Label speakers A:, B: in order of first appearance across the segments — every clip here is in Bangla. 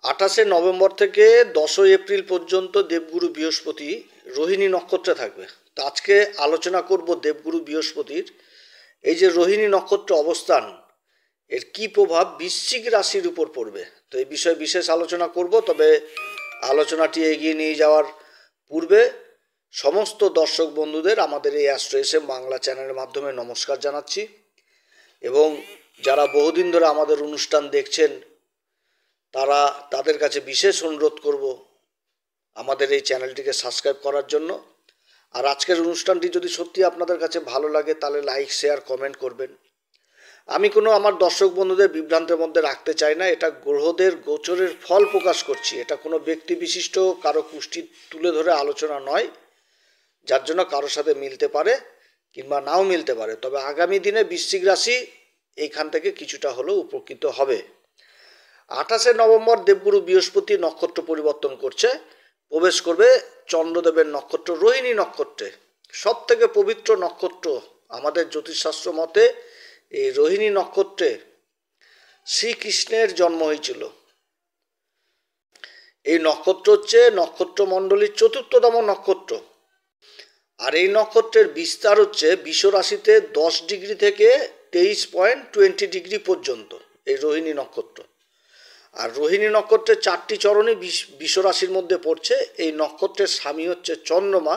A: 28 নভেম্বর থেকে 10 এপ্রিল পর্যন্ত দেবগুরু বৃহস্পতি রোহিণী নক্ষত্রে থাকবে। তো আজকে আলোচনা করব দেবগুরু বৃহস্পতির এই যে রোহিণী নক্ষত্র অবস্থান, এর কি প্রভাব বৃশ্চিক রাশির উপর পড়বে। তো এই বিষয়ে বিশেষ আলোচনা করব। তবে আলোচনাটি এগিয়ে নিয়ে যাওয়ার পূর্বে সমস্ত দর্শক বন্ধুদের আমাদের এই অ্যাস্ট্রো এসএম বাংলা চ্যানেলের মাধ্যমে নমস্কার জানাচ্ছি, এবং যারা বহুদিন ধরে আমাদের অনুষ্ঠান দেখছেন তাদের কাছে বিশেষ অনুরোধ করব আমাদের এই চ্যানেলটিকে সাবস্ক্রাইব করার জন্য। আর আজকের অনুষ্ঠানটি যদি সত্যি আপনাদের কাছে ভালো লাগে তাহলে লাইক, শেয়ার, কমেন্ট করবেন। আমি কোনো আমার দর্শক বন্ধুদের বিভ্রান্তের মধ্যে রাখতে চাই না। এটা গ্রহদের গোচরের ফল প্রকাশ করছি। এটা কোনো ব্যক্তি বিশিষ্ট কারো কুষ্টি তুলে ধরে আলোচনা নয়, যার জন্য কারোর সাথে মিলতে পারে কিংবা নাও মিলতে পারে। তবে আগামী দিনে বৃশ্চিক রাশি এইখান থেকে কিছুটা হলেও উপকৃত হবে। 28 নভেম্বর দেবগুরু বৃহস্পতি নক্ষত্র পরিবর্তন করছে, প্রবেশ করবে চন্দ্রদেবের নক্ষত্র রোহিণী নক্ষত্রে। সব থেকে পবিত্র নক্ষত্র আমাদের জ্যোতিষশাস্ত্র মতে এই রোহিণী নক্ষত্রে শ্রীকৃষ্ণের জন্ম হয়েছিল। এই নক্ষত্র হচ্ছে নক্ষত্রমণ্ডলীর ৪র্থতম নক্ষত্র। আর এই নক্ষত্রের বিস্তার হচ্ছে বৃষ রাশিতে 10 ডিগ্রি থেকে 23.20 ডিগ্রি পর্যন্ত এই রোহিণী নক্ষত্র। আর রোহিণী নক্ষত্রের 4টি চরণই বৃষ রাশির মধ্যে পড়ছে। এই নক্ষত্রের স্বামী হচ্ছে চন্দ্রমা,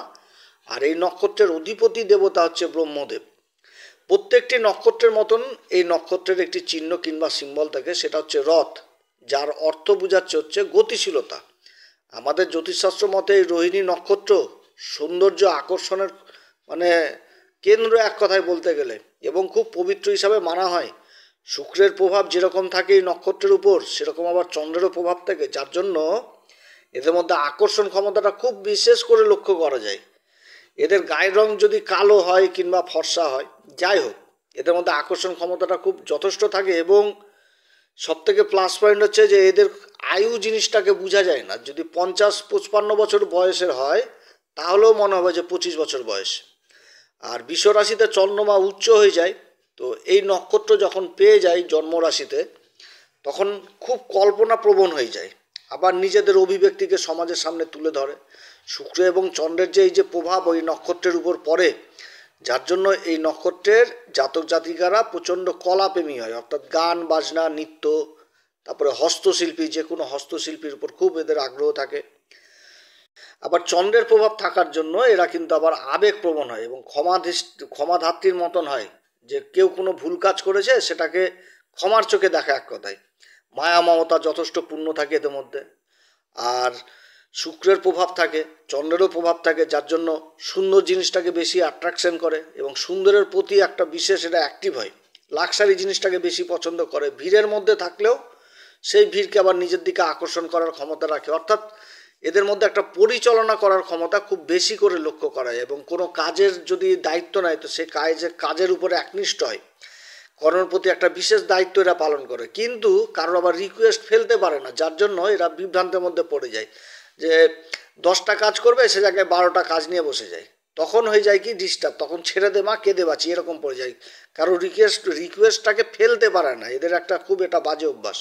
A: আর এই নক্ষত্রের অধিপতি দেবতা হচ্ছে ব্রহ্মদেব। প্রত্যেকটি নক্ষত্রের মতন এই নক্ষত্রের একটি চিহ্ন কিংবা সিম্বল থাকে, সেটা হচ্ছে রথ, যার অর্থ বোঝাচ্ছে হচ্ছে গতিশীলতা। আমাদের জ্যোতিষশাস্ত্র মতে এই রোহিণী নক্ষত্র সৌন্দর্য আকর্ষণের কেন্দ্র এক কথায় বলতে গেলে, এবং খুব পবিত্র হিসাবে মানা হয়। শুক্রের প্রভাব যেরকম থাকে এই নক্ষত্রের উপর, সেরকম আবার চন্দ্রেরও প্রভাব থাকে, যার জন্য এদের মধ্যে আকর্ষণ ক্ষমতাটা খুব বিশেষ করে লক্ষ্য করা যায়। এদের গায়ের রং যদি কালো হয় কিংবা ফর্সা হয়, যাই হোক, এদের মধ্যে আকর্ষণ ক্ষমতাটা খুব যথেষ্ট থাকে। এবং সবথেকে প্লাস পয়েন্ট হচ্ছে যে এদের আয়ু জিনিসটাকে বোঝা যায় না। যদি 50-55 বছর বয়সের হয় তাহলেও মনে হবে যে 25 বছর বয়স। আর বৃষ রাশিতে চন্দ্রমা উচ্চ হয়ে যায়, তো এই নক্ষত্র যখন পেয়ে যায় জন্মরাশিতে, তখন খুব কল্পনাপ্রবণ হয়ে যায়, আবার নিজেদের অভিব্যক্তিকে সমাজের সামনে তুলে ধরে। শুক্র এবং চন্দ্রের যে এই যে প্রভাব ওই নক্ষত্রের উপর পড়ে, যার জন্য এই নক্ষত্রের জাতক জাতিকারা প্রচণ্ড কলাপ্রেমী হয়, অর্থাৎ গান বাজনা, নৃত্য, তারপরে হস্তশিল্পী, যে কোনো হস্তশিল্পীর উপর খুব এদের আগ্রহ থাকে। আবার চন্দ্রের প্রভাব থাকার জন্য এরা কিন্তু আবার আবেগপ্রবণ হয় এবং ক্ষমাধাত্রীর মতন হয়, যে কেউ কোনো ভুল কাজ করেছে সেটাকে ক্ষমার চোখে দেখা, এক কথায় মায়া মমতা যথেষ্ট পূর্ণ থাকে এদের মধ্যে। আর শুক্রের প্রভাব থাকে, চন্দ্রেরও প্রভাব থাকে, যার জন্য সুন্দর জিনিসটাকে বেশি অ্যাট্রাকশন করে এবং সুন্দরের প্রতি একটা বিশেষ এটা অ্যাক্টিভ হয়। লাক্সারি জিনিসটাকে বেশি পছন্দ করে। ভিড়ের মধ্যে থাকলেও সেই ভিড়কে আবার নিজের দিকে আকর্ষণ করার ক্ষমতা রাখে। অর্থাৎ এদের মধ্যে একটা পরিচালনা করার ক্ষমতা খুব বেশি করে লক্ষ্য করা যায়, এবং কোনো কাজের যদি দায়িত্ব নেয় তো সে কাজের উপরে একনিষ্ঠ হয়, কর্মের প্রতি একটা বিশেষ দায়িত্ব এরা পালন করে। কিন্তু কারোর আবার রিকোয়েস্ট ফেলতে পারে না, যার জন্য এরা বিভ্রান্তের মধ্যে পড়ে যায়, যে 10টা কাজ করবে সে জায়গায় 12টা কাজ নিয়ে বসে যায়। তখন হয়ে যায় কি ডিস্টার্ব, তখন ছেড়ে দে মা, কেঁদে বাঁচি, এরকম পড়ে যায়। কারো রিকোয়েস্টটাকে ফেলতে পারে না, এদের একটা খুব এটা বাজে অভ্যাস।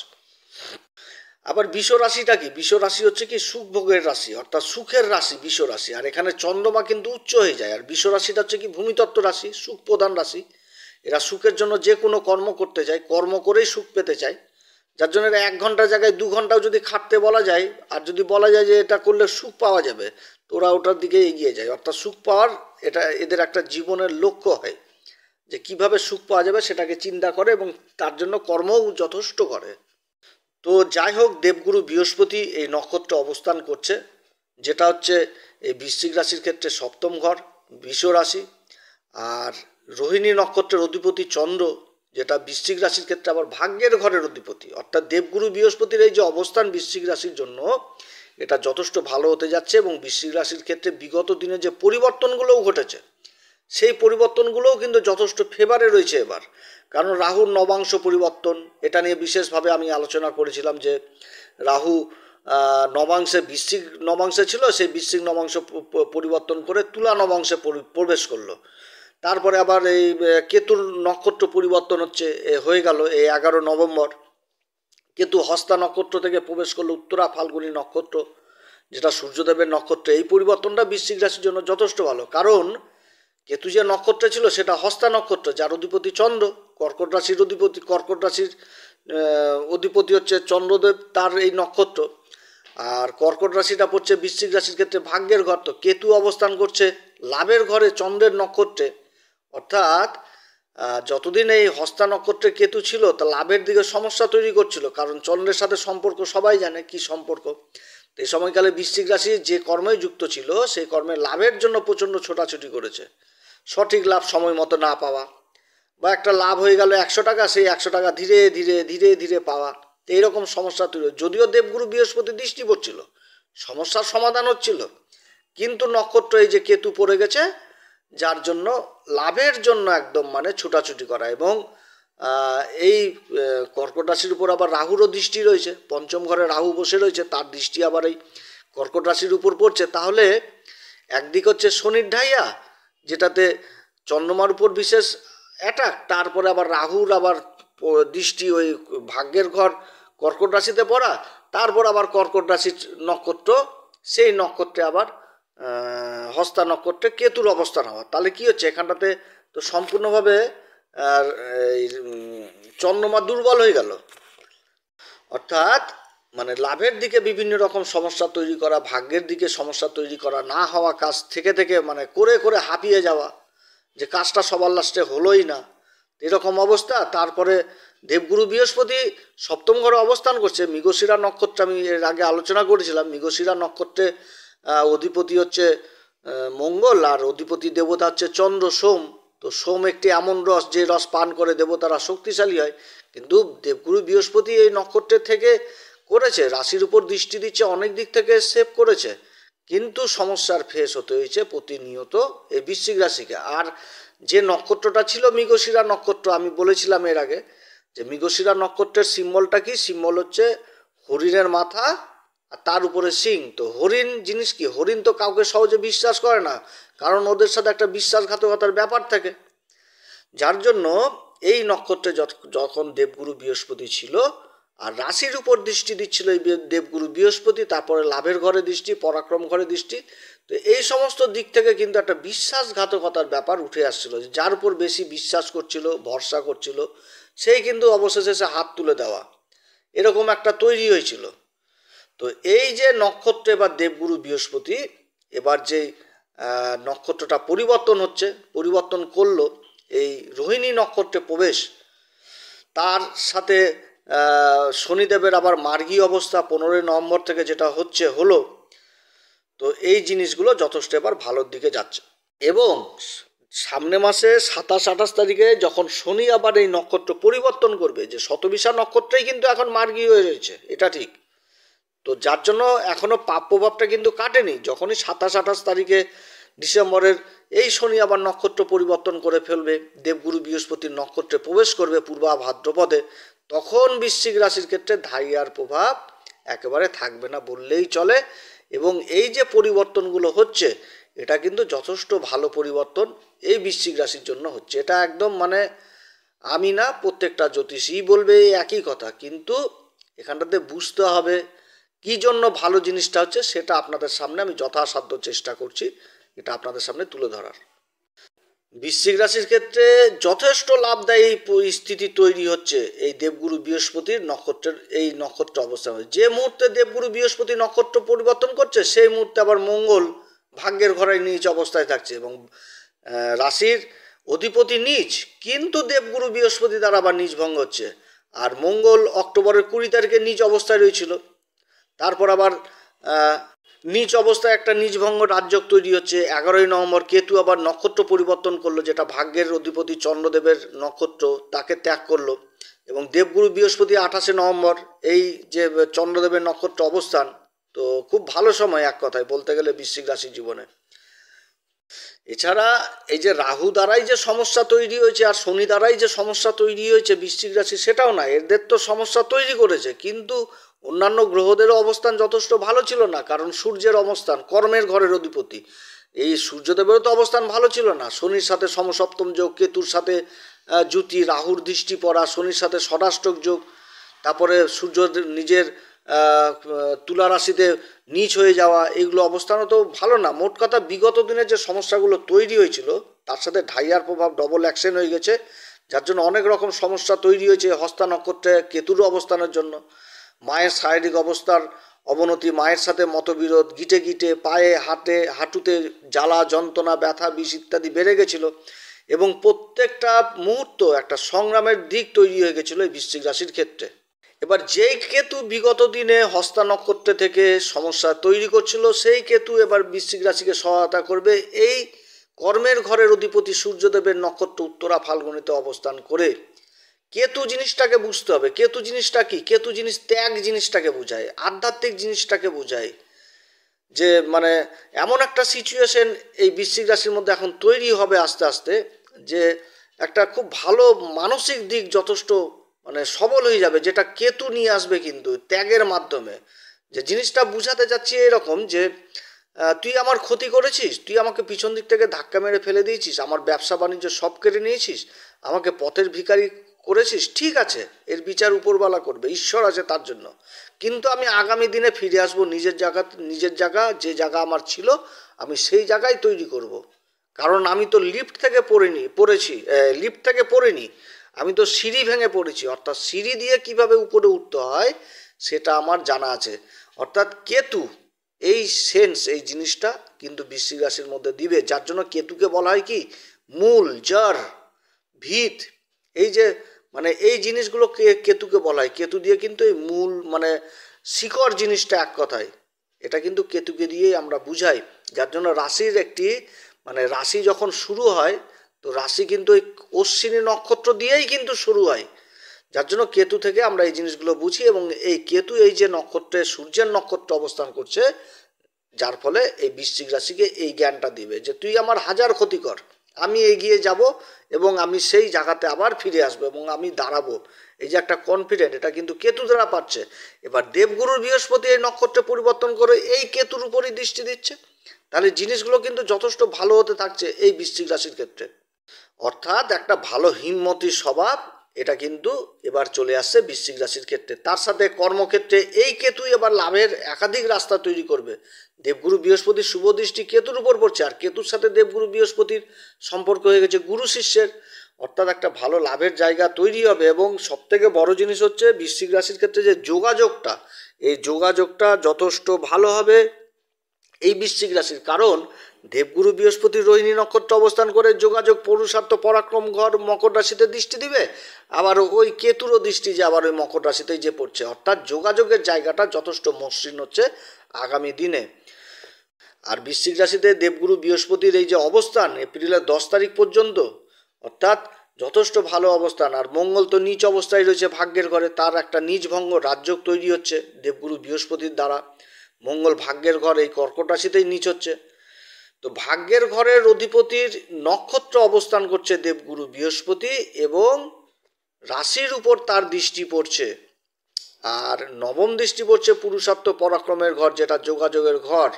A: আবার বৃষ রাশিটা কি? বৃষ রাশি হচ্ছে কি সুখ ভোগের রাশি, অর্থাৎ সুখের রাশি বৃষ রাশি। আর এখানে চন্দ্রমা কিন্তু উচ্চ হয়ে যায়। আর বৃষ রাশিটা হচ্ছে কি ভূমিতত্ত্ব রাশি, সুখ প্রধান রাশি। এরা সুখের জন্য যে কোনো কর্ম করতে চায়, কর্ম করেই সুখ পেতে চায়, যার জন্য এরা 1 ঘন্টার জায়গায় 2 ঘন্টাও যদি খাটতে বলা যায়, আর যদি বলা যায় যে এটা করলে সুখ পাওয়া যাবে, তো ওরা ওটার দিকে এগিয়ে যায়। অর্থাৎ সুখ পাওয়ার এটা এদের একটা জীবনের লক্ষ্য হয়, যে কিভাবে সুখ পাওয়া যাবে সেটাকে চিন্তা করে এবং তার জন্য কর্মও যথেষ্ট করে। তো যাই হোক, দেবগুরু বৃহস্পতি এই নক্ষত্রে অবস্থান করছে, যেটা হচ্ছে এই বৃশ্চিক রাশির ক্ষেত্রে 7ম ঘর বৃষ রাশি। আর রোহিণী নক্ষত্রের অধিপতি চন্দ্র, যেটা বৃশ্চিক রাশির ক্ষেত্রে আবার ভাগ্যের ঘরের অধিপতি। অর্থাৎ দেবগুরু বৃহস্পতির এই যে অবস্থান বৃশ্চিক রাশির জন্য, এটা যথেষ্ট ভালো হতে যাচ্ছে। এবং বৃশ্চিক রাশির ক্ষেত্রে বিগত দিনে যে পরিবর্তনগুলোও ঘটেছে, সেই পরিবর্তনগুলোও কিন্তু যথেষ্ট ফেভারে রয়েছে এবার। কারণ রাহুর নবাংশ পরিবর্তন, এটা নিয়ে বিশেষভাবে আমি আলোচনা করেছিলাম, যে রাহু নবাংশে বৃশ্চিক নবাংশে ছিল, সেই বৃশ্চিক নবাংশ পরিবর্তন করে তুলা নবাংশে প্রবেশ করলো। তারপরে আবার এই কেতুর নক্ষত্র পরিবর্তন হয়ে গেল এই 11 নভেম্বর। কেতু হস্তা নক্ষত্র থেকে প্রবেশ করলো উত্তরা ফাল্গুনী নক্ষত্র, যেটা সূর্যদেবের নক্ষত্র। এই পরিবর্তনটা বৃশ্চিক রাশির জন্য যথেষ্ট ভালো, কারণ কেতু যে নক্ষত্রে ছিল সেটা হস্তা নক্ষত্র, যার অধিপতি চন্দ্র। কর্কট রাশির অধিপতি হচ্ছে চন্দ্রদেব, তার এই নক্ষত্র। আর কর্কট রাশিটা পড়ছে বৃশ্চিক রাশির ক্ষেত্রে ভাগ্যের ঘর। তো কেতু অবস্থান করছে লাভের ঘরে চন্দ্রের নক্ষত্রে, অর্থাৎ যতদিন এই হস্তা নক্ষত্রে কেতু ছিল তা লাভের দিকে সমস্যা তৈরি করছিল, কারণ চন্দ্রের সাথে সম্পর্ক সবাই জানে কি সম্পর্ক। এই সময়কালে বৃশ্চিক রাশি যে কর্মে যুক্ত ছিল সেই কর্মে লাভের জন্য প্রচণ্ড ছোটাছুটি করেছে। সঠিক লাভ সময় মতো না পাওয়া, বা একটা লাভ হয়ে গেল 100 টাকা, সেই 100 টাকা ধীরে ধীরে ধীরে ধীরে পাওয়া, এইরকম সমস্যা তৈরি। যদিও দেবগুরু বৃহস্পতি দৃষ্টি পড়ছিল, সমস্যার সমাধান হচ্ছিল, কিন্তু নক্ষত্র এই যে কেতু পড়ে গেছে, যার জন্য লাভের জন্য একদম মানে ছুটাছুটি করা। এবং এই কর্কট রাশির উপর আবার রাহুরও দৃষ্টি রয়েছে, পঞ্চম ঘরে রাহু বসে রয়েছে, তার দৃষ্টি আবার এই কর্কট রাশির উপর পড়ছে। তাহলে একদিক হচ্ছে শনির ঢাইয়া, যেটাতে চন্দ্রমার উপর বিশেষ অ্যাটাক, তারপরে আবার রাহুর আবার দৃষ্টি ওই ভাগ্যের ঘর কর্কট রাশিতে পড়া, তারপর আবার কর্কট রাশির নক্ষত্র, সেই নক্ষত্রে আবার হস্তা নক্ষত্রে কেতুর অবস্থান হওয়া। তাহলে কি হচ্ছে এখানটাতে, তো সম্পূর্ণভাবে চন্দ্রমা দুর্বল হয়ে গেল। অর্থাৎ মানে লাভের দিকে বিভিন্ন রকম সমস্যা তৈরি করা, ভাগ্যের দিকে সমস্যা তৈরি করা, না হওয়া কাজ থেকে মানে করে করে হাঁপিয়ে যাওয়া, যে কাজটা সবার লাস্টে হলোই না, এরকম অবস্থা। তারপরে দেবগুরু বৃহস্পতি সপ্তম ঘরে অবস্থান করছে। মৃগশিরা নক্ষত্র আমি এর আগে আলোচনা করেছিলাম, মৃগশিরা নক্ষত্রে অধিপতি হচ্ছে মঙ্গল, আর অধিপতি দেবতা হচ্ছে চন্দ্র, সোম। তো সোম একটি এমন রস, যে রস পান করে দেবতারা শক্তিশালী হয়। কিন্তু দেবগুরু বৃহস্পতি এই নক্ষত্রের থেকে করেছে, রাশির উপর দৃষ্টি দিচ্ছে, অনেক দিক থেকে সেভ করেছে, কিন্তু সমস্যার ফেস হতে হয়েছে প্রতিনিয়ত এই বৃশ্চিক রাশিকে। আর যে নক্ষত্রটা ছিল মৃগশিরা নক্ষত্র, আমি বলেছিলাম এর আগে যে মৃগশিরা নক্ষত্রের সিম্বলটা কি, সিম্বল হচ্ছে হরিণের মাথা আর তার উপরে সিং। তো হরিণ জিনিস কি, হরিণ তো কাউকে সহজে বিশ্বাস করে না, কারণ ওদের সাথে একটা বিশ্বাসঘাতকতার ব্যাপার থাকে। যার জন্য এই নক্ষত্রে যখন দেবগুরু বৃহস্পতি ছিল আর রাশির উপর দৃষ্টি দিচ্ছিল এই দেবগুরু বৃহস্পতি, তারপরে লাভের ঘরে দৃষ্টি, পরাক্রম ঘরে দৃষ্টি, তো এই সমস্ত দিক থেকে কিন্তু একটা বিশ্বাসঘাতকতার ব্যাপার উঠে আসছিল। যার উপর বেশি বিশ্বাস করছিল, ভরসা করছিল, সেই কিন্তু অবশেষে সে হাত তুলে দেওয়া, এরকম একটা তৈরি হয়েছিল। তো এই যে নক্ষত্র এবার দেবগুরু বৃহস্পতি এবার যে নক্ষত্রটা পরিবর্তন করলো, এই রোহিণী নক্ষত্রে প্রবেশ, তার সাথে শনিদেবের আবার মার্গী অবস্থা 15 নভেম্বর থেকে যেটা হলো। তো এই জিনিসগুলো যথেষ্ট এবার ভালোর দিকে যাচ্ছে। এবং সামনে মাসে 27-28 তারিখে যখন শনি আবার এই নক্ষত্র পরিবর্তন করবে, যে শতবিশা নক্ষত্রেই কিন্তু এখন মার্গী হয়ে রয়েছে, এটা ঠিক। তো যার জন্য এখনও পাপ প্রভাবটা কিন্তু কাটেনি। যখনই 27-28 তারিখে ডিসেম্বরের এই শনি আবার নক্ষত্র পরিবর্তন করে ফেলবে, দেবগুরু বৃহস্পতির নক্ষত্রে প্রবেশ করবে পূর্বা ভাদ্রপদে, তখন বৃশ্চিক রাশির ক্ষেত্রে ঢাইয়ার প্রভাব একেবারে থাকবে না বললেই চলে। এবং এই যে পরিবর্তনগুলো হচ্ছে, এটা কিন্তু যথেষ্ট ভালো পরিবর্তন এই বৃশ্চিক রাশির জন্য হচ্ছে। এটা একদম মানে আমি না, প্রত্যেকটা জ্যোতিষী বলবে একই কথা, কিন্তু এখানটাতে বুঝতে হবে কী জন্য ভালো জিনিসটা হচ্ছে, সেটা আপনাদের সামনে আমি যথাসাধ্য চেষ্টা করছি এটা আপনাদের সামনে তুলে ধরার। বৃশ্চিক রাশির ক্ষেত্রে যথেষ্ট লাভদায়ী পরিস্থিতি তৈরি হচ্ছে এই দেবগুরু বৃহস্পতির এই নক্ষত্র অবস্থান। যে মুহূর্তে দেবগুরু বৃহস্পতি নক্ষত্র পরিবর্তন করছে, সেই মুহূর্তে আবার মঙ্গল ভাগ্যের ঘরে নিচ অবস্থায় থাকছে, এবং রাশির অধিপতি নিচ, কিন্তু দেবগুরু বৃহস্পতি দ্বারা আবার নিচ ভঙ্গ হচ্ছে। আর মঙ্গল অক্টোবরের 20 তারিখে নিচ অবস্থায় রয়েছিল, তারপর আবার নিচ অবস্থায় একটা নিজভঙ্গ রাজযোগ তৈরি হচ্ছে। 11 নভেম্বর কেতু আবার নক্ষত্র পরিবর্তন করলো, যেটা ভাগ্যের অধিপতি চন্দ্রদেবের নক্ষত্র, তাকে ত্যাগ করলো। এবং দেবগুরু বৃহস্পতি 28 নভেম্বর এই যে চন্দ্রদেবের নক্ষত্র অবস্থান, তো খুব ভালো সময় এক কথায় বলতে গেলে বৃশ্চিক রাশির জীবনে। এছাড়া এই যে রাহু দ্বারাই যে সমস্যা তৈরি হয়েছে আর শনি দ্বারাই যে সমস্যা তৈরি হয়েছে বৃশ্চিক রাশি, সেটাও না, এদের তো সমস্যা তৈরি করেছে, কিন্তু অন্যান্য গ্রহদেরও অবস্থান যথেষ্ট ভালো ছিল না, কারণ সূর্যের অবস্থান কর্মের ঘরের অধিপতি, এই সূর্যদেবেরও তো অবস্থান ভালো ছিল না। শনির সাথে সমসপ্তম যোগ, কেতুর সাথে জুতি, রাহুর দৃষ্টি পড়া, শনির সাথে ষষ্ঠাষ্টক যোগ, তারপরে সূর্য নিজের তুলা রাশিতে নিচ হয়ে যাওয়া, এইগুলো অবস্থানও তো ভালো না। মোট কথা বিগত দিনের যে সমস্যাগুলো তৈরি হয়েছিল তার সাথে ঢাইয়ার প্রভাব ডবল অ্যাকশন হয়ে গেছে, যার জন্য অনেক রকম সমস্যা তৈরি হয়েছে হস্তা নক্ষত্রে কেতুর অবস্থানের জন্য। মায়ের শারীরিক অবস্থার অবনতি, মায়ের সাথে মতবিরোধ, গিটে গিটে পায়ে হাঁটুতে জ্বালা যন্ত্রণা ব্যথা বিষ ইত্যাদি বেড়ে গেছিল এবং প্রত্যেকটা মুহূর্ত একটা সংগ্রামের দিক তৈরি হয়ে গেছিলো এই বৃশ্চিক রাশির ক্ষেত্রে। এবার যেই কেতু বিগত দিনে হস্তা নক্ষত্রে থেকে সমস্যা তৈরি করছিল, সেই কেতু এবার বৃশ্চিক রাশিকে সহায়তা করবে এই কর্মের ঘরের অধিপতি সূর্যদেবের নক্ষত্র উত্তরা ফাল্গুনিতে অবস্থান করে। কেতু জিনিসটাকে বুঝতে হবে। কেতু জিনিসটা কি? কেতু জিনিস ত্যাগ জিনিসটাকে বোঝায়, আধ্যাত্মিক জিনিসটাকে বোঝায়। যে মানে এমন একটা সিচুয়েশন এই বৃশ্চিক রাশির মধ্যে এখন তৈরি হবে আস্তে আস্তে, যে একটা খুব ভালো মানসিক দিক যথেষ্ট মানে সবল হয়ে যাবে, যেটা কেতু নিয়ে আসবে কিন্তু ত্যাগের মাধ্যমে। যে জিনিসটা বুঝাতে যাচ্ছি এরকম যে তুই আমার ক্ষতি করেছিস, তুই আমাকে পিছন দিক থেকে ধাক্কা মেরে ফেলে দিয়েছিস, আমার ব্যবসা বাণিজ্য সব কেড়ে নিয়েছিস, আমাকে পথের ভিখারি করেছিস, ঠিক আছে, এর বিচার উপরওয়ালা করবে, ঈশ্বর আছে তার জন্য। কিন্তু আমি আগামী দিনে ফিরে আসবো নিজের জায়গা, যে জায়গা আমার ছিল আমি সেই জায়গায় তৈরি করব। কারণ আমি তো লিফট থেকে পড়িনি, আমি তো সিঁড়ি ভেঙে পড়েছি। অর্থাৎ সিঁড়ি দিয়ে কিভাবে উপরে উঠতে হয় সেটা আমার জানা আছে। অর্থাৎ কেতু এই সেন্স, এই জিনিসটা কিন্তু বৃশ্চিক রাশির মধ্যে দিবে, যার জন্য কেতুকে বলা হয় কি মূল, জড়, ভিত। এই যে মানে এই জিনিসগুলো কেতুকে বলা হয়। কেতু দিয়ে কিন্তু এই মূল মানে শিকড় জিনিসটা এক কথায়, এটা কিন্তু কেতুকে দিয়েই আমরা বুঝাই। যার জন্য রাশির একটি মানে রাশি যখন শুরু হয় তো রাশি কিন্তু এই অশ্বিনী নক্ষত্র দিয়েই কিন্তু শুরু হয়। যার জন্য কেতু থেকে আমরা এই জিনিসগুলো বুঝি এবং এই কেতু এই যে নক্ষত্রে সূর্যের নক্ষত্র অবস্থান করছে, যার ফলে এই বৃশ্চিক রাশিকে এই জ্ঞানটা দিবে যে তুই আমার হাজার ক্ষতি কর, আমি এগিয়ে যাব এবং আমি সেই জায়গাতে আবার ফিরে আসবো এবং আমি দাঁড়াবো। এই যে একটা কনফিডেন্ট, এটা কিন্তু কেতু দ্বারা পাচ্ছে। এবার দেবগুরুর বৃহস্পতি এই নক্ষত্রে পরিবর্তন করে এই কেতুর উপরই দৃষ্টি দিচ্ছে, তাহলে জিনিসগুলো কিন্তু যথেষ্ট ভালো হতে থাকছে এই বৃশ্চিক রাশির ক্ষেত্রে। অর্থাৎ একটা ভালো হিম্মতি স্বভাব, এটা কিন্তু এবার চলে আসছে বৃশ্চিক রাশির ক্ষেত্রে। তার সাথে কর্মক্ষেত্রে এই কেতুই এবার লাভের একাধিক রাস্তা তৈরি করবে। দেবগুরু বৃহস্পতির শুভ দৃষ্টি কেতুর উপর পড়ছে, আর কেতুর সাথে দেবগুরু বৃহস্পতির সম্পর্ক হয়ে গেছে গুরু শিষ্যের। অর্থাৎ একটা ভালো লাভের জায়গা তৈরি হবে। এবং সবথেকে বড় জিনিস হচ্ছে বৃশ্চিক রাশির ক্ষেত্রে যে যোগাযোগটা, এই যোগাযোগটা যথেষ্ট ভালো হবে এই বৃশ্চিক রাশির। কারণ দেবগুরু বৃহস্পতি রোহিণী নক্ষত্র অবস্থান করে যোগাযোগ, পুরুষার্থ, পরাক্রম ঘর মকর রাশিতে দৃষ্টি দিবে। আবার ওই কেতুরও দৃষ্টি যে আবার ওই মকর রাশিতেই যে পড়ছে, অর্থাৎ যোগাযোগের জায়গাটা যথেষ্ট মসৃণ হচ্ছে আগামী দিনে। আর বৃশ্চিক রাশিতে দেবগুরু বৃহস্পতির এই যে অবস্থান এপ্রিলের 10 তারিখ পর্যন্ত, অর্থাৎ যথেষ্ট ভালো অবস্থান। আর মঙ্গল তো নিচ অবস্থায় রয়েছে ভাগ্যের ঘরে, তার একটা নিজ ভঙ্গ রাজযোগ তৈরি হচ্ছে দেবগুরু বৃহস্পতির দ্বারা। মঙ্গল ভাগ্যের ঘর এই কর্কট রাশিতেই নিচ হচ্ছে। তো ভাগ্যের ঘরের অধিপতির নক্ষত্র অবস্থান করছে দেবগুরু বৃহস্পতি এবং রাশির উপর তার দৃষ্টি পড়ছে। আর নবম দৃষ্টি পড়ছে পুরুষার্থ পরাক্রমের ঘর, যেটা যোগাযোগের ঘর।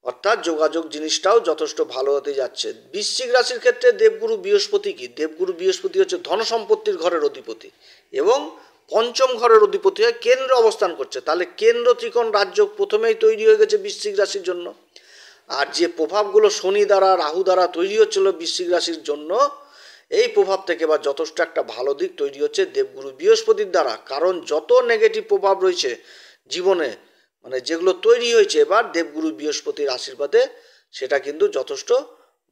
A: অর্থাৎ যোগাযোগ জিনিসটাও যথেষ্ট ভালো হতে যাচ্ছে বৃশ্চিক রাশির ক্ষেত্রে। দেবগুরু বৃহস্পতি কি? দেবগুরু বৃহস্পতি হচ্ছে ধন সম্পত্তির ঘরের অধিপতি এবং পঞ্চম ঘরের অধিপতি হয়ে কেন্দ্র অবস্থান করছে। তাহলে কেন্দ্র ত্রিকোণ রাজযোগ প্রথমেই তৈরি হয়ে গেছে বৃশ্চিক রাশির জন্য। আর যে প্রভাবগুলো শনি দ্বারা রাহু দ্বারা তৈরি হচ্ছিল বৃশ্চিক রাশির জন্য, এই প্রভাব থেকে বা যথেষ্ট একটা ভালো দিক তৈরি হচ্ছে দেবগুরু বৃহস্পতির দ্বারা। কারণ যত নেগেটিভ প্রভাব রয়েছে জীবনে মানে যেগুলো তৈরি হয়েছে এবার দেবগুরু বৃহস্পতির আশীর্বাদে, সেটা কিন্তু যথেষ্ট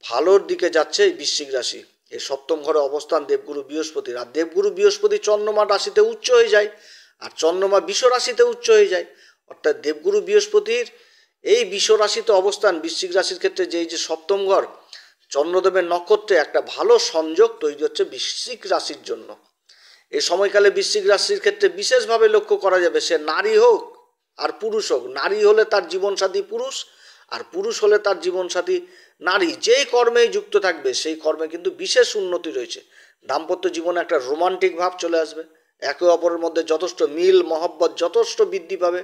A: ভালোর দিকে যাচ্ছে এই বৃশ্চিক রাশি। এই সপ্তম ঘরে অবস্থান দেবগুরু বৃহস্পতির। আর দেবগুরু বৃহস্পতি চন্দ্রমা রাশিতে উচ্চ হয়ে যায়, আর চন্দ্রমা বিষ রাশিতে উচ্চ হয়ে যায়। অর্থাৎ দেবগুরু বৃহস্পতির এই বিষ রাশিতে অবস্থান বৃশ্চিক রাশির ক্ষেত্রে যে সপ্তম ঘর চন্দ্রদেবের নক্ষত্রে একটা ভালো সংযোগ তৈরি হচ্ছে বৃশ্চিক রাশির জন্য। এই সময়কালে বৃশ্চিক রাশির ক্ষেত্রে বিশেষভাবে লক্ষ্য করা যাবে, সে নারী হোক আর পুরুষ হোক। নারী হলে তার জীবনসাথী পুরুষ, আর পুরুষ হলে তার জীবনসাথী নারী। যেই কর্মেই যুক্ত থাকবে সেই কর্মে কিন্তু বিশেষ উন্নতি রয়েছে। দাম্পত্য জীবনে একটা রোমান্টিক ভাব চলে আসবে, একে অপরের মধ্যে যথেষ্ট মিল মহব্বত যথেষ্ট বৃদ্ধি পাবে,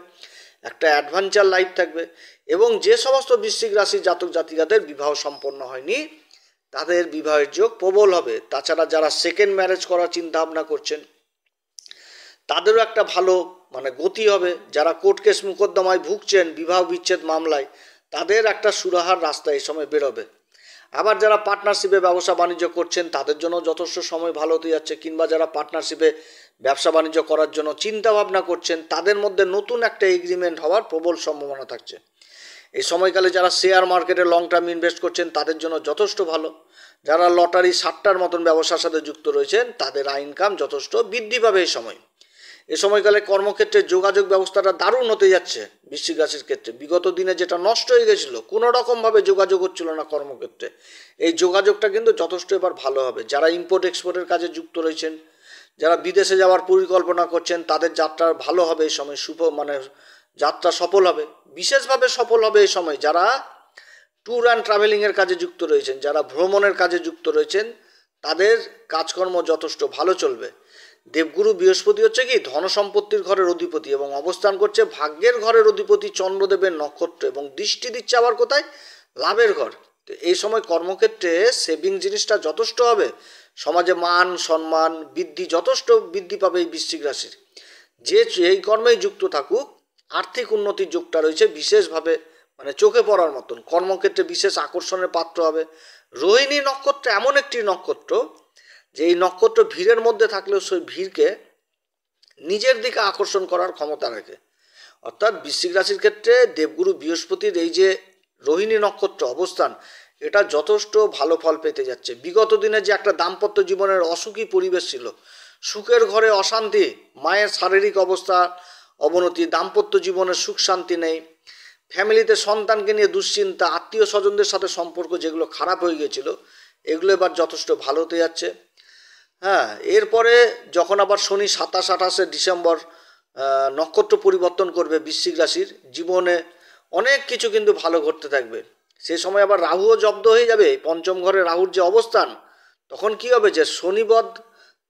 A: একটা অ্যাডভেঞ্চার লাইফ থাকবে। এবং যে সমস্ত বৃশ্চিক রাশির জাতক জাতিকাদের বিবাহ সম্পন্ন হয়নি তাদের বিবাহের যোগ প্রবল হবে। তাছাড়া যারা সেকেন্ড ম্যারেজ করার চিন্তা ভাবনা করছেন তাদেরও একটা ভালো মানে গতি হবে। যারা কোর্ট কেস মোকদ্দমায় ভুগছেন, বিবাহ বিচ্ছেদ মামলায়, তাদের একটা সুরাহার রাস্তা এই সময় বেরোবে। আবার যারা পার্টনারশিপে ব্যবসা বাণিজ্য করছেন তাদের জন্য যথেষ্ট সময় ভালো হতে যাচ্ছে, কিংবা যারা পার্টনারশিপে ব্যবসা বাণিজ্য করার জন্য চিন্তা ভাবনা করছেন তাদের মধ্যে নতুন একটা এগ্রিমেন্ট হওয়ার প্রবল সম্ভাবনা থাকছে। এই সময়কালে যারা শেয়ার মার্কেটে লং টার্ম ইনভেস্ট করছেন তাদের জন্য যথেষ্ট ভালো। যারা লটারি সাট্টার মতন ব্যবসার সাথে যুক্ত রয়েছেন তাদের ইনকাম যথেষ্ট বৃদ্ধি পাবে এই সময়। এ সময়কালে কর্মক্ষেত্রে যোগাযোগ ব্যবস্থাটা দারুণ হতে যাচ্ছে বৃশ্চিক রাশির ক্ষেত্রে। বিগত দিনে যেটা নষ্ট হয়ে গেছিলো, কোনো রকমভাবে যোগাযোগ হচ্ছিল না কর্মক্ষেত্রে, এই যোগাযোগটা কিন্তু যথেষ্ট এবার ভালো হবে। যারা ইম্পোর্ট এক্সপোর্টের কাজে যুক্ত রয়েছেন, যারা বিদেশে যাওয়ার পরিকল্পনা করছেন তাদের যাত্রা ভালো হবে এই সময়, যাত্রা সফল হবে, বিশেষভাবে সফল হবে এই সময়। যারা ট্যুর অ্যান্ড ট্রাভেলিংয়ের কাজে যুক্ত রয়েছেন, যারা ভ্রমণের কাজে যুক্ত রয়েছেন, তাদের কাজকর্ম যথেষ্ট ভালো চলবে। দেবগুরু বৃহস্পতি হচ্ছে কি ধন সম্পত্তির ঘরের অধিপতি এবং অবস্থান করছে ভাগ্যের ঘরের অধিপতি চন্দ্রদেবের নক্ষত্র, এবং দৃষ্টি দিচ্ছে আবার কোথায়? লাভের ঘর। তো এই সময় কর্মক্ষেত্রে সেভিং জিনিসটা যথেষ্ট হবে, সমাজে মান সম্মান বৃদ্ধি যথেষ্ট বৃদ্ধি পাবে এই বৃশ্চিক রাশির। যে এই কর্মেই যুক্ত থাকুক আর্থিক উন্নতির যোগটা রয়েছে বিশেষভাবে, মানে চোখে পড়ার মতন। কর্মক্ষেত্রে বিশেষ আকর্ষণের পাত্র হবে। রোহিণী নক্ষত্র এমন একটি নক্ষত্র যে এই নক্ষত্র ভিড়ের মধ্যে থাকলেও সেই ভিড়কে নিজের দিকে আকর্ষণ করার ক্ষমতা রাখে। অর্থাৎ বৃশ্চিক রাশির ক্ষেত্রে দেবগুরু বৃহস্পতির এই যে রোহিণী নক্ষত্র অবস্থান, এটা যথেষ্ট ভালো ফল পেতে যাচ্ছে। বিগত দিনে যে একটা দাম্পত্য জীবনের অসুখী পরিবেশ ছিল, সুখের ঘরে অশান্তি, মায়ের শারীরিক অবস্থা অবনতি, দাম্পত্য জীবনের সুখ শান্তি নেই, ফ্যামিলিতে সন্তানকে নিয়ে দুশ্চিন্তা, আত্মীয় স্বজনদের সাথে সম্পর্ক যেগুলো খারাপ হয়ে গিয়েছিল, এগুলো এবার যথেষ্ট ভালো হতে যাচ্ছে। হ্যাঁ, এরপরে যখন আবার শনি 27-28 ডিসেম্বর নক্ষত্র পরিবর্তন করবে বৃশ্চিক রাশির, জীবনে অনেক কিছু কিন্তু ভালো ঘটতে থাকবে। সে সময় আবার রাহুও জব্দ হয়ে যাবে। পঞ্চম ঘরে রাহুর যে অবস্থান, তখন কি হবে যে শনিবদ,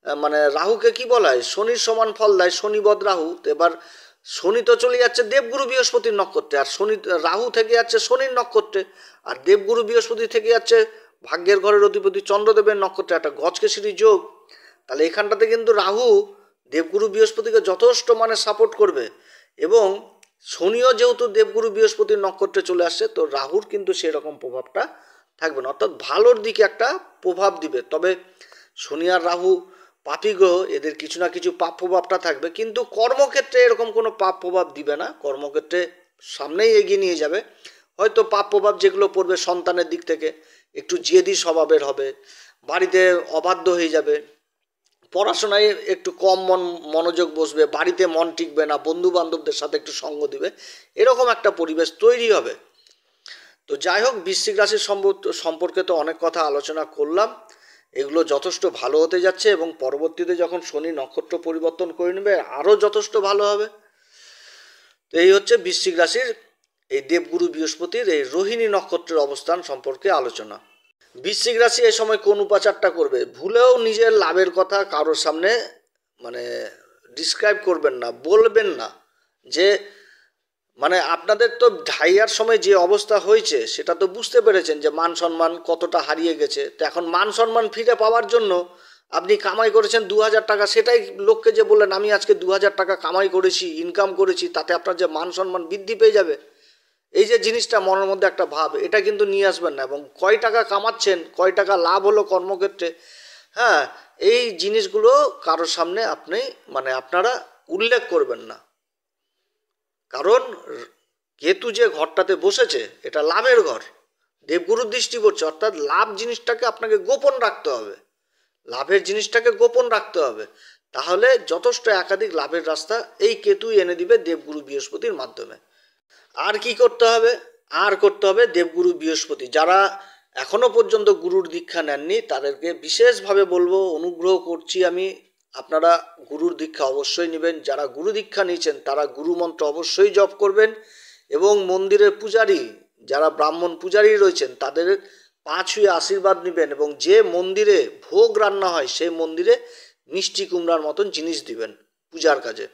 A: মানে রাহুকে কি বলা হয়, শনির সমান ফল দেয় শনিবদ রাহু। এবার শনি তো চলে যাচ্ছে দেবগুরু বৃহস্পতির নক্ষত্রে, আর রাহু থেকে যাচ্ছে শনির নক্ষত্রে, আর দেবগুরু বৃহস্পতি থেকে যাচ্ছে ভাগ্যের ঘরের অধিপতি চন্দ্রদেবের নক্ষত্রে, একটা গজকেশরী যোগ। তাহলে এখানটাতে কিন্তু রাহু দেবগুরু বৃহস্পতিকে যথেষ্ট মানে সাপোর্ট করবে, এবং শনিও যেহেতু দেবগুরু বৃহস্পতির নক্ষত্রে চলে আসছে, তো রাহুর কিন্তু সেরকম প্রভাবটা থাকবে না, অর্থাৎ ভালোর দিকে একটা প্রভাব দিবে। তবে শনি আর রাহু পাপী গ্রহ, এদের কিছু না কিছু পাপ প্রভাবটা থাকবে, কিন্তু কর্মক্ষেত্রে এরকম কোনো পাপ প্রভাব দিবে না। কর্মক্ষেত্রে সামনেই এগিয়ে নিয়ে যাবে। হয়তো পাপ প্রভাব যেগুলো পড়বে সন্তানের দিক থেকে, একটু জেদি স্বভাবের হবে, বাড়িতে অবাধ্য হয়ে যাবে, পড়াশোনায় একটু কম মনোযোগ বসবে, বাড়িতে মন টিকবে না, বন্ধু বান্ধবদের সাথে একটু সঙ্গ দিবে, এরকম একটা পরিবেশ তৈরি হবে। তো যাই হোক, বৃশ্চিক রাশির সম্পর্কে তো অনেক কথা আলোচনা করলাম। এগুলো যথেষ্ট ভালো হতে যাচ্ছে, এবং পরবর্তীতে যখন শনি নক্ষত্র পরিবর্তন করে নেবে আরও যথেষ্ট ভালো হবে। তো এই হচ্ছে বৃশ্চিক রাশির এই দেবগুরু বৃহস্পতির এই রোহিণী নক্ষত্রের অবস্থান সম্পর্কে আলোচনা। বৃশ্চিক রাশি এই সময় কোন উপাচারটা করবে? ভুলেও নিজের লাভের কথা কারোর সামনে মানে ডিসক্রাইব করবেন না, বলবেন না। যে মানে আপনাদের তো ঢাইয়ার সময় যে অবস্থা হয়েছে সেটা তো বুঝতে পেরেছেন যে মান সম্মান কতটা হারিয়ে গেছে। তো এখন মান সম্মান ফিরে পাওয়ার জন্য আপনি কামাই করেছেন 2000 টাকা, সেটাই লোককে যে বললেন আমি আজকে 2000 টাকা কামাই করেছি, ইনকাম করেছি, তাতে আপনার যে মান সম্মান বৃদ্ধি পেয়ে যাবে, এই যে জিনিসটা মনের মধ্যে একটা ভাব, এটা কিন্তু নিয়ে আসবেন না। এবং কয় টাকা কামাচ্ছেন, কয় টাকা লাভ হলো কর্মক্ষেত্রে, হ্যাঁ, এই জিনিসগুলো কারোর সামনে আপনি মানে আপনারা উল্লেখ করবেন না। কারণ কেতু যে ঘরটাতে বসেছে এটা লাভের ঘর, দেবগুরুর দৃষ্টি পড়ছে, অর্থাৎ লাভ জিনিসটাকে আপনাকে গোপন রাখতে হবে, লাভের জিনিসটাকে গোপন রাখতে হবে। তাহলে যথেষ্ট একাধিক লাভের রাস্তা এই কেতুই এনে দিবে দেবগুরু বৃহস্পতির মাধ্যমে। আর কি করতে হবে? আর করতে হবে দেবগুরু বৃহস্পতি, যারা এখনো পর্যন্ত গুরুর দীক্ষা নেননি তাদেরকে বিশেষভাবে বলবো, অনুগ্রহ করছি আমি, আপনারা গুরুর দীক্ষা অবশ্যই নেবেন। যারা গুরু দীক্ষা নিয়েছেন তারা গুরু মন্ত্র অবশ্যই জপ করবেন, এবং মন্দিরের পূজারী, যারা ব্রাহ্মণ পূজারী রয়েছেন তাদের পা ছুঁয়ে আশীর্বাদ নেবেন, এবং যে মন্দিরে ভোগ রান্না হয় সেই মন্দিরে মিষ্টি কুমড়ার মতন জিনিস দিবেন পূজার কাজে।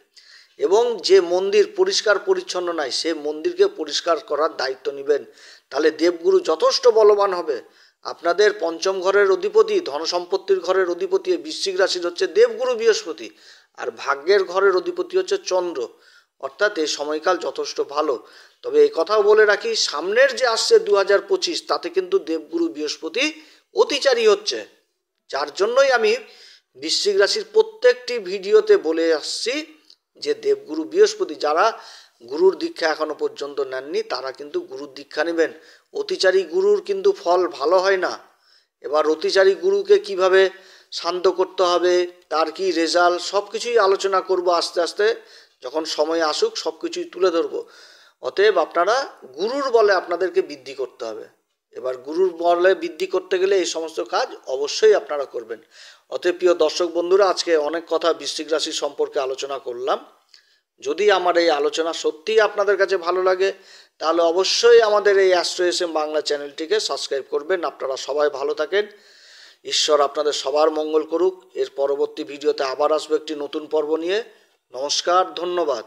A: এবং যে মন্দির পরিষ্কার পরিচ্ছন্ন নয় সে মন্দিরকে পরিষ্কার করার দায়িত্ব নেবেন। তাহলে দেবগুরু যথেষ্ট বলবান হবে। আপনাদের পঞ্চম ঘরের অধিপতি, ধন সম্পত্তির ঘরের অধিপতি বৃশ্চিক রাশির হচ্ছে দেবগুরু বৃহস্পতি, আর ভাগ্যের ঘরের অধিপতি হচ্ছে চন্দ্র, অর্থাৎ এই সময়কাল যথেষ্ট ভালো। তবে এই কথাও বলে রাখি, সামনের যে আসছে 2025 তাতে কিন্তু দেবগুরু বৃহস্পতি অতিচারী হচ্ছে, যার জন্যই আমি বৃশ্চিক রাশির প্রত্যেকটি ভিডিওতে বলে আসছি যে দেবগুরু বৃহস্পতি, যারা গুরুর দীক্ষা এখনো পর্যন্ত নেননি তারা কিন্তু গুরুর দীক্ষা নেবেন। অতিচারী গুরুর কিন্তু ফল ভালো হয় না। এবার অতিচারী গুরুকে কিভাবে শান্ত করতে হবে, তার কি রেজাল্ট, সব কিছুই আলোচনা করব আস্তে আস্তে, যখন সময় আসুক সব কিছুই তুলে ধরবো। অতএব আপনারা গুরুর বলে আপনাদেরকে বৃদ্ধি করতে হবে। এবার গুরুর বলে বৃদ্ধি করতে গেলে এই সমস্ত কাজ অবশ্যই আপনারা করবেন। অতএব প্রিয় দর্শক বন্ধুরা, আজকে অনেক কথা বৃশ্চিক রাশি সম্পর্কে আলোচনা করলাম। যদি আমার এই আলোচনা সত্যিই আপনাদের কাছে ভালো লাগে তাহলে অবশ্যই আমাদের এই অ্যাস্ট্রো এসএম বাংলা চ্যানেলটিকে সাবস্ক্রাইব করবেন। আপনারা সবাই ভালো থাকেন, ঈশ্বর আপনাদের সবার মঙ্গল করুক। এর পরবর্তী ভিডিওতে আবার আসবো একটি নতুন পর্ব নিয়ে। নমস্কার, ধন্যবাদ।